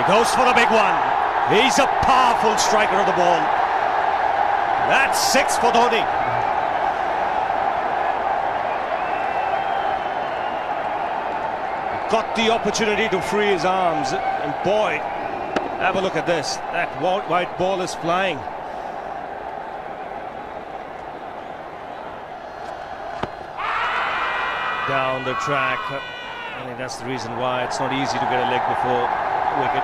He goes for the big one. He's a powerful striker of the ball. That's 6 for Dhoni. Got the opportunity to free his arms, and boy, have a look at this. That white ball is flying. Down the track. I think that's the reason why it's not easy to get a leg before wicket.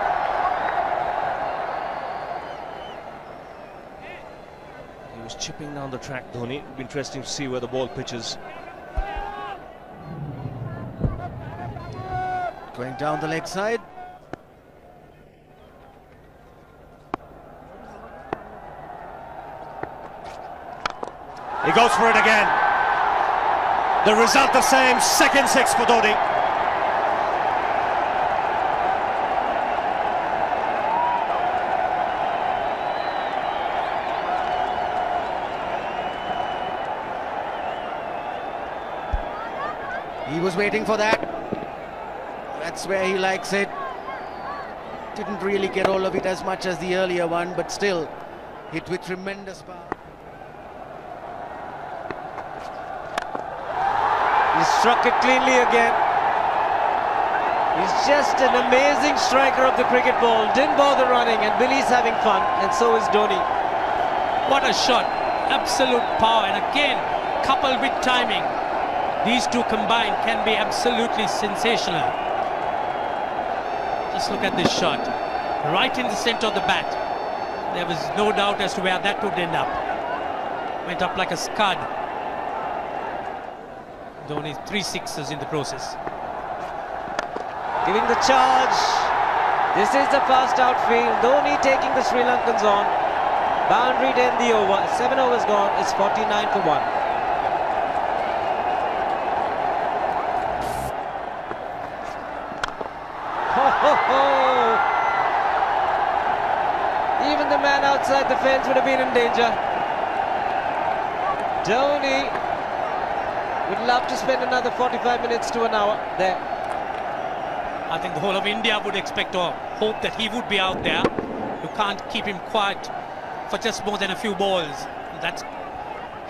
He was chipping down the track, Dhoni. It'll be interesting to see where the ball pitches. Going down the leg side. He goes for it again. The result the same, second 6 for Dhoni. He was waiting for that. That's where he likes it. Didn't really get all of it as much as the earlier one, but still hit with tremendous power. He struck it cleanly again. He's just an amazing striker of the cricket ball. Didn't bother running, and Billy's having fun, and so is Dhoni. What a shot. Absolute power, and again, coupled with timing. These two combined can be absolutely sensational. Just look at this shot. Right in the center of the bat. There was no doubt as to where that would end up. Went up like a scud. Dhoni 3 sixes in the process. Giving the charge. This is the fast outfield. Dhoni taking the Sri Lankans on. Boundary to end the over. 7 overs gone. It's 49 for 1. Even the man outside the fence would have been in danger. Dhoni would love to spend another 45 minutes to an hour there. I think the whole of India would expect or hope that he would be out there. You can't keep him quiet for just more than a few balls. That's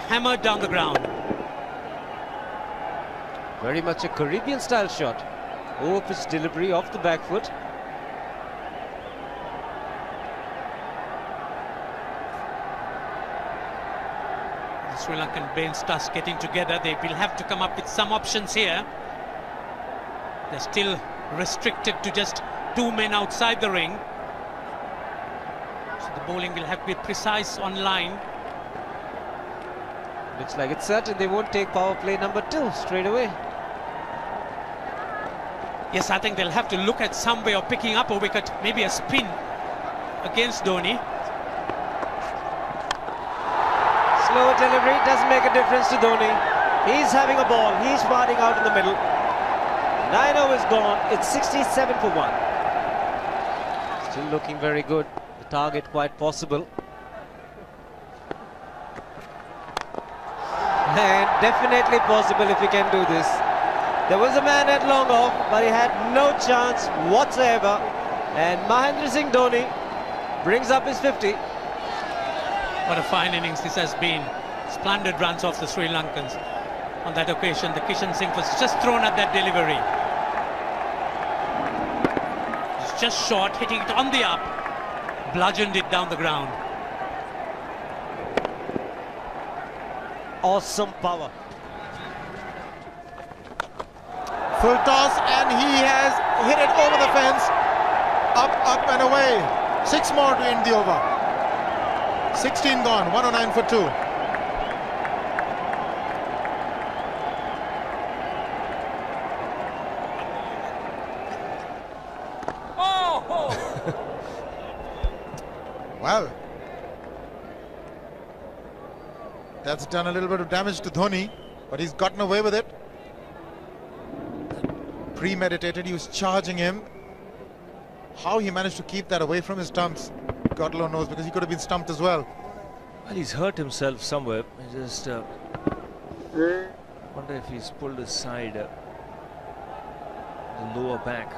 hammered down the ground. Very much a Caribbean style shot. Over-pitch delivery off the back foot. The Sri Lankan bench starts getting together. They will have to come up with some options here. They're still restricted to just 2 men outside the ring. So the bowling will have to be precise on line. Looks like it's certain they won't take power play number 2 straight away. Yes, I think they'll have to look at some way of picking up a wicket, maybe a spin against Dhoni. Slower delivery doesn't make a difference to Dhoni. He's having a ball, he's batting out in the middle. 9 overs gone, it's 67 for 1. Still looking very good, the target quite possible. And definitely possible if he can do this. There was a man at long off, but he had no chance whatsoever. And Mahendra Singh Dhoni brings up his 50. What a fine innings this has been. Splendid runs off the Sri Lankans. On that occasion, the Kishan Singh was just thrown at that delivery. It's just short, hitting it on the up. Bludgeoned it down the ground. Awesome power. Full toss, and he has hit it over the fence. Up and away. 6 more to end the over. 16 gone, 109 for 2. Well, that's done a little bit of damage to Dhoni, but he's gotten away with it. Premeditated, he was charging him. How he managed to keep that away from his stumps, God alone knows, because he could have been stumped as well. Well, he's hurt himself somewhere. I just wonder if he's pulled his side, the lower back.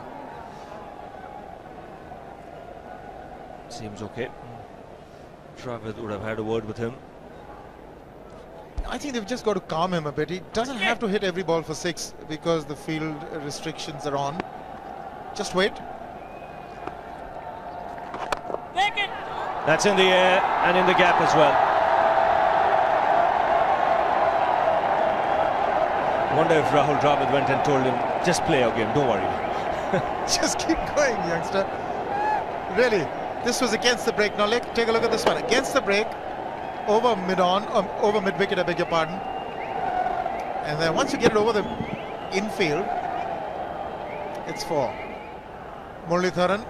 Seems okay. Travis would have had a word with him. I think they've just got to calm him a bit. He doesn't have to hit every ball for 6 because the field restrictions are on. Just wait. That's in the air and in the gap as well. Wonder if Rahul Dravid went and told him, just play your game, don't worry. Just keep going, youngster. Really, this was against the break. Now take a look at this one. Against the break, over mid-on, over mid-wicket, I beg your pardon. And then once you get it over the infield, it's 4. Muralitharan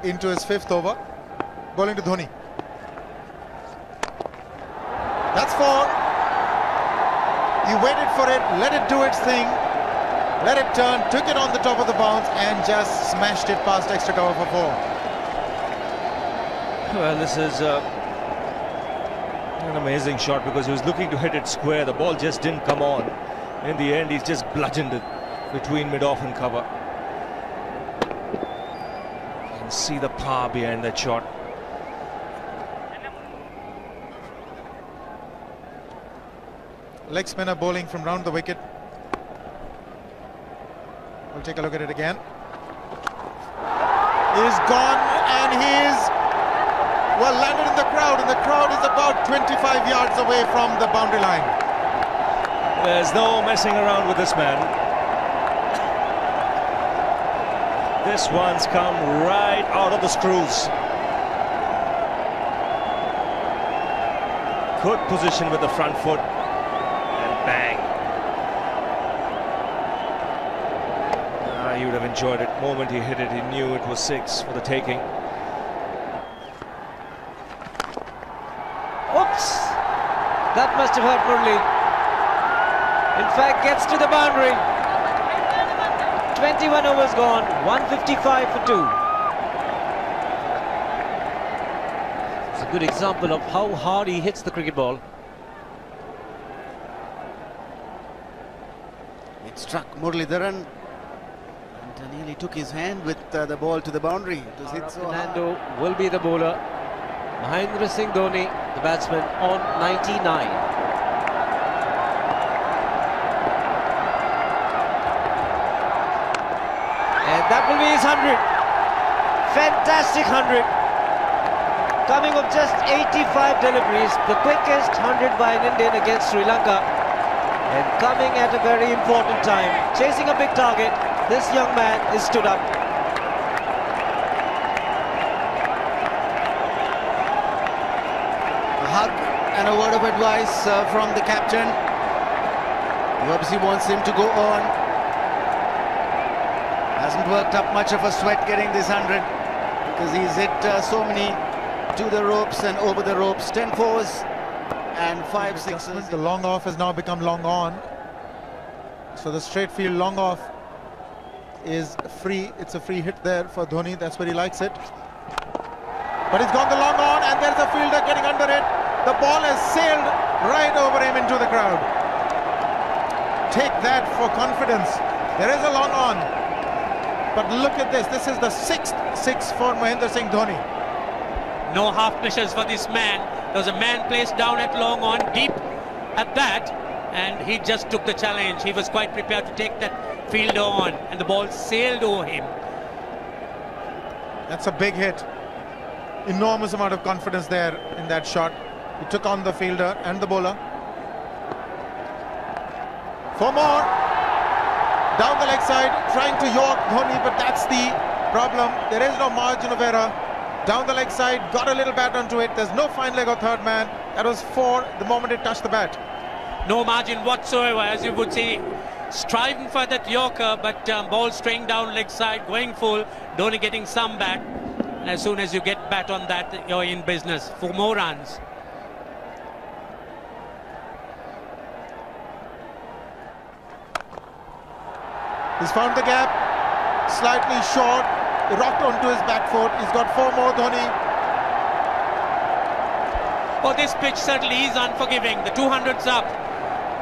into his 5th over, bowling to Dhoni. That's 4. He waited for it, let it do its thing, let it turn, took it on the top of the bounce and just smashed it past extra cover for 4. Well, this is an amazing shot because he was looking to hit it square. The ball just didn't come on. In the end, he's just bludgeoned it between mid-off and cover. You can see the power behind that shot. Leg spinner bowling from round the wicket. We'll take a look at it again. He's gone and he's, well, landed in the crowd, and the crowd is about 25 yards away from the boundary line. There's no messing around with this man. This one's come right out of the screws. Good position with the front foot. Bang. He would have enjoyed it. The moment he hit it, he knew it was 6 for the taking. Oops! That must have hurt Murli. In fact, gets to the boundary. 21 overs gone, 155 for 2. It's a good example of how hard he hits the cricket ball. It struck Muralitharan and nearly took his hand with the ball to the boundary. It was hit so hard. Fernando will be the bowler. Mahendra Singh Dhoni, the batsman, on 99. And that will be his 100. Fantastic 100. Coming of just 85 deliveries, the quickest 100 by an Indian against Sri Lanka. And coming at a very important time, chasing a big target, this young man is stood up. A hug and a word of advice from the captain. He obviously wants him to go on. Hasn't worked up much of a sweat getting this 100 because he's hit so many to the ropes and over the ropes. 10 fours and 5 sixes. The long off has now become long on. So the straight field long off is free. It's a free hit there for Dhoni. That's where he likes it. But he's gone the long on and there's a fielder getting under it. The ball has sailed right over him into the crowd. Take that for confidence. There is a long on. But look at this. This is the 6th 6 for Mahendra Singh Dhoni. No half measures for this man. There was a man placed down at long on, deep at that, and he just took the challenge. He was quite prepared to take that fielder on, and the ball sailed over him. That's a big hit. Enormous amount of confidence there in that shot. He took on the fielder and the bowler. 4 more. Down the leg side, trying to york Dhoni, but that's the problem. There is no margin of error. Down the leg side, got a little bat onto it. There's no fine leg or third man. That was 4 the moment it touched the bat. No margin whatsoever, as you would say. Striving for that yorker, but ball straying down leg side, going full. Dhoni getting some bat. And as soon as you get bat on that, you're in business. 4 more runs. He's found the gap, slightly short, rocked onto his back foot. He's got 4 more, Dhoni. Oh, this pitch certainly is unforgiving. The 200's up.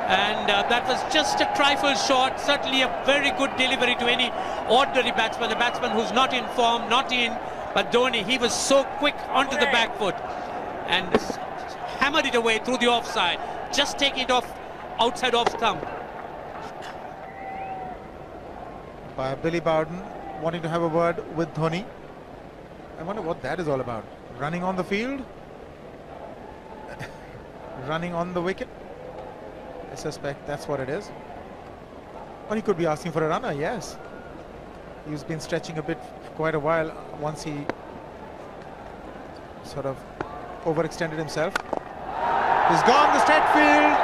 And that was just a trifle short. Certainly a very good delivery to any ordinary batsman. A batsman who's not in form, not in But Dhoni, he was so quick onto the back foot and hammered it away through the offside. Just taking it off outside off stump. By Billy Bowden wanting to have a word with Dhoni. I wonder what that is all about. Running on the field? Running on the wicket? I suspect that's what it is. Or he could be asking for a runner, yes. He's been stretching a bit for quite a while once he sort of overextended himself. He's gone the straight field.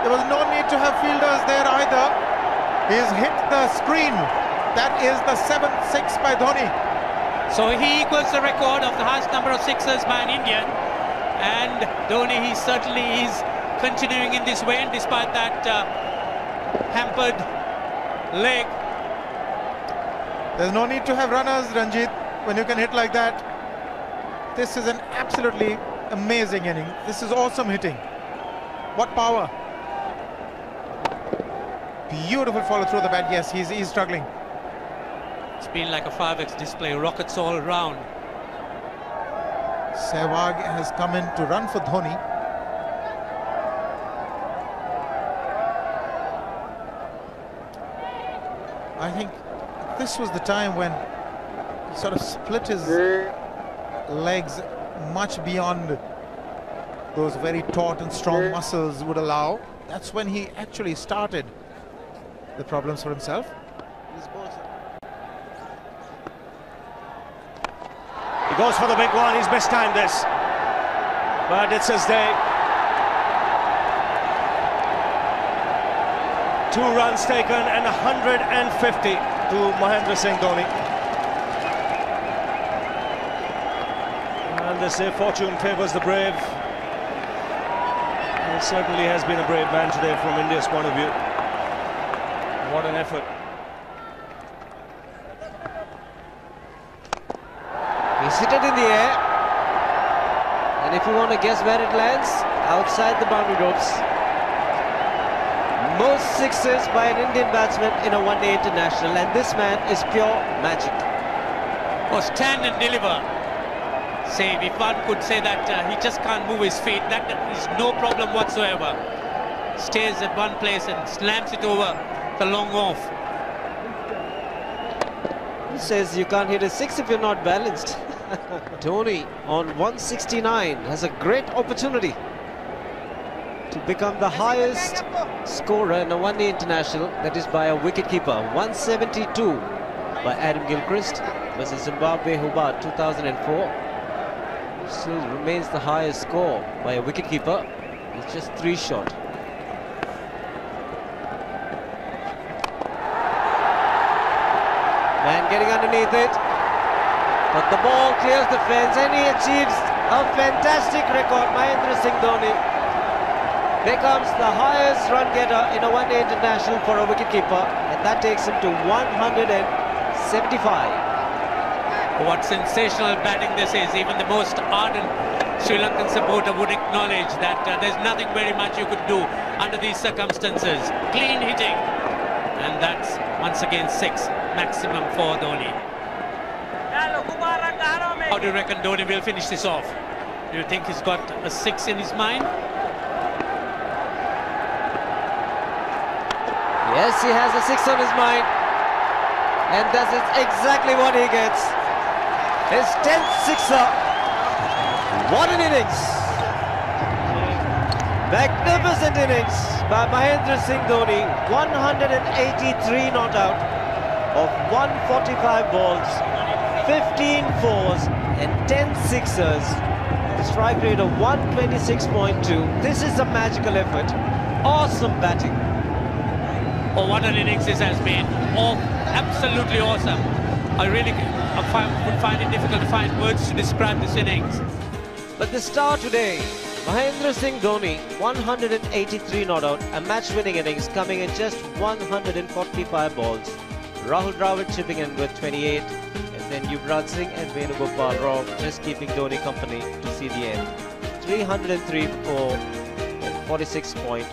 There was no need to have fielders there either. He's hit the screen. That is the 7th six by Dhoni. So he equals the record of the highest number of sixes by an Indian. And Dhoni, he certainly is continuing in this way, and despite that hampered leg. There's no need to have runners, Ranjit, when you can hit like that. This is an absolutely amazing inning. This is awesome hitting. What power. Beautiful follow through the bat. Yes, he's struggling. It's been like a 5x display, rockets all around. Sehwag has come in to run for Dhoni. I think this was the time when he sort of split his legs much beyond those very taut and strong muscles would allow. That's when he actually started the problems for himself. He goes for the big one. He's mistimed this, but it's his day. 2 runs taken and 150 to Mahendra Singh Dhoni. And they say fortune favours the brave. He certainly has been a brave man today from India's point of view. What an effort. He's hit it in the air. And if you want to guess where it lands, outside the boundary ropes. Most sixes by an Indian batsman in a one-day international, and this man is pure magic. Oh, stand and deliver. Save, if one could say that he just can't move his feet, that is no problem whatsoever. Stays at one place and slams it over the long off. He says you can't hit a six if you're not balanced. Dhoni on 169 has a great opportunity to become the highest scorer in a one-day international, that is by a wicketkeeper. 172 by Adam Gilchrist versus Zimbabwe Hobart 2004. Still remains the highest score by a wicketkeeper. It's just 3 short. Man getting underneath it, but the ball clears the fence and he achieves a fantastic record. Mahendra Singh Dhoni becomes the highest run getter in a one-day international for a wicketkeeper, and that takes him to 175. What sensational batting this is. Even the most ardent Sri Lankan supporter would acknowledge that there's nothing very much you could do under these circumstances. Clean hitting, and that's once again 6 maximum for Dhoni. How do you reckon Dhoni will finish this off? Do you think he's got a 6 in his mind? Yes, he has a 6 on his mind, and that is exactly what he gets. His 10th sixer. What an innings! Magnificent innings by Mahendra Singh Dhoni. 183 not out of 145 balls, 15 fours and 10 sixers. Strike rate of 126.2. This is a magical effort. Awesome batting. Oh, what an innings this has been. Oh, absolutely awesome. I really would find it difficult to find words to describe this innings. But the star today, Mahendra Singh Dhoni, 183 not out, a match-winning innings coming in just 145 balls. Rahul Dravid chipping in with 28, and then Yuvraj Singh and Venugopal Rao just keeping Dhoni company to see the end. 303 for 46 point.